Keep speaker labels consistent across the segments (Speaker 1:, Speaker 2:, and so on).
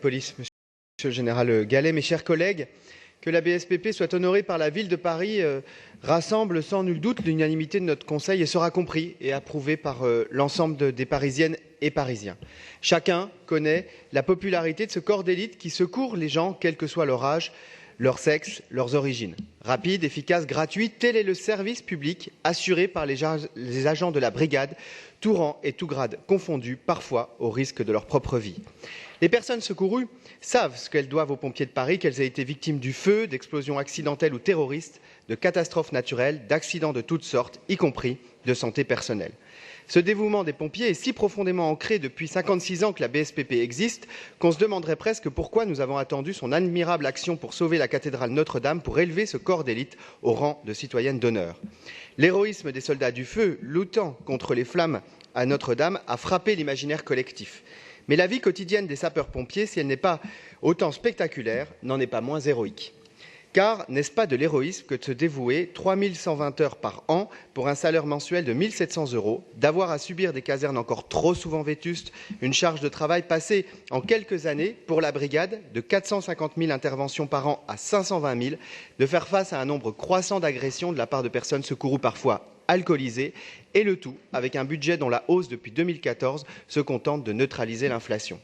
Speaker 1: Police, Monsieur le Général Gallet, mes chers collègues, que la BSPP soit honorée par la ville de Paris rassemble sans nul doute l'unanimité de notre Conseil et sera compris et approuvé par l'ensemble des Parisiennes et Parisiens. Chacun connaît la popularité de ce corps d'élite qui secourt les gens, quel que soit leur âge, leur sexe, leurs origines. Rapide, efficace, gratuit, tel est le service public assuré par les agents de la brigade, tout rang et tout grade confondus, parfois au risque de leur propre vie. Les personnes secourues savent ce qu'elles doivent aux pompiers de Paris, qu'elles aient été victimes du feu, d'explosions accidentelles ou terroristes, de catastrophes naturelles, d'accidents de toutes sortes, y compris de santé personnelle. Ce dévouement des pompiers est si profondément ancré depuis 56 ans que la BSPP existe qu'on se demanderait presque pourquoi nous avons attendu son admirable action pour sauver la cathédrale Notre-Dame pour élever ce corps d'élite au rang de citoyenne d'honneur. L'héroïsme des soldats du feu luttant contre les flammes à Notre-Dame a frappé l'imaginaire collectif. Mais la vie quotidienne des sapeurs-pompiers, si elle n'est pas autant spectaculaire, n'en est pas moins héroïque. Car n'est-ce pas de l'héroïsme que de se dévouer 3120 heures par an pour un salaire mensuel de 1 700 €, d'avoir à subir des casernes encore trop souvent vétustes, une charge de travail passée en quelques années pour la brigade de 450 000 interventions par an à 520 000, de faire face à un nombre croissant d'agressions de la part de personnes secourues parfois alcoolisées, et le tout avec un budget dont la hausse depuis 2014 se contente de neutraliser l'inflation.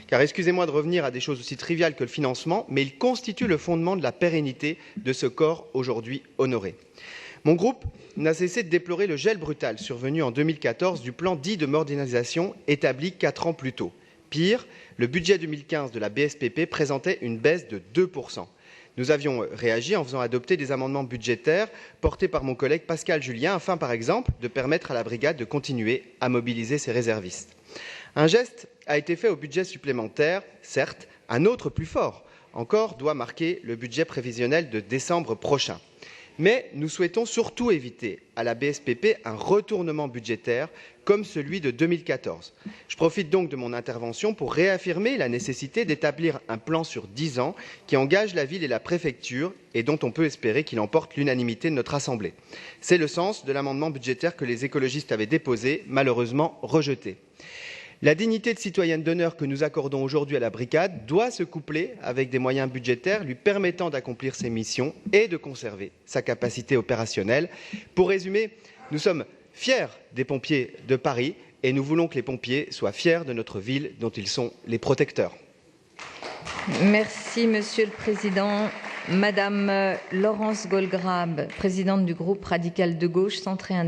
Speaker 1: Car excusez-moi de revenir à des choses aussi triviales que le financement, mais il constitue le fondement de la pérennité de ce corps aujourd'hui honoré. Mon groupe n'a cessé de déplorer le gel brutal survenu en 2014 du plan dit de modernisation établi 4 ans plus tôt. Pire, le budget 2015 de la BSPP présentait une baisse de 2%. Nous avions réagi en faisant adopter des amendements budgétaires portés par mon collègue Pascal Julien afin, par exemple, de permettre à la brigade de continuer à mobiliser ses réservistes. Un geste a été fait au budget supplémentaire, certes, un autre plus fort encore doit marquer le budget prévisionnel de décembre prochain. Mais nous souhaitons surtout éviter à la BSPP un retournement budgétaire comme celui de 2014. Je profite donc de mon intervention pour réaffirmer la nécessité d'établir un plan sur 10 ans qui engage la ville et la préfecture et dont on peut espérer qu'il emporte l'unanimité de notre Assemblée. C'est le sens de l'amendement budgétaire que les écologistes avaient déposé, malheureusement rejeté. La dignité de citoyenne d'honneur que nous accordons aujourd'hui à la brigade doit se coupler avec des moyens budgétaires lui permettant d'accomplir ses missions et de conserver sa capacité opérationnelle. Pour résumer, nous sommes fiers des pompiers de Paris et nous voulons que les pompiers soient fiers de notre ville dont ils sont les protecteurs.
Speaker 2: Merci Monsieur le Président. Madame Laurence Golgrabe, présidente du groupe radical de gauche centré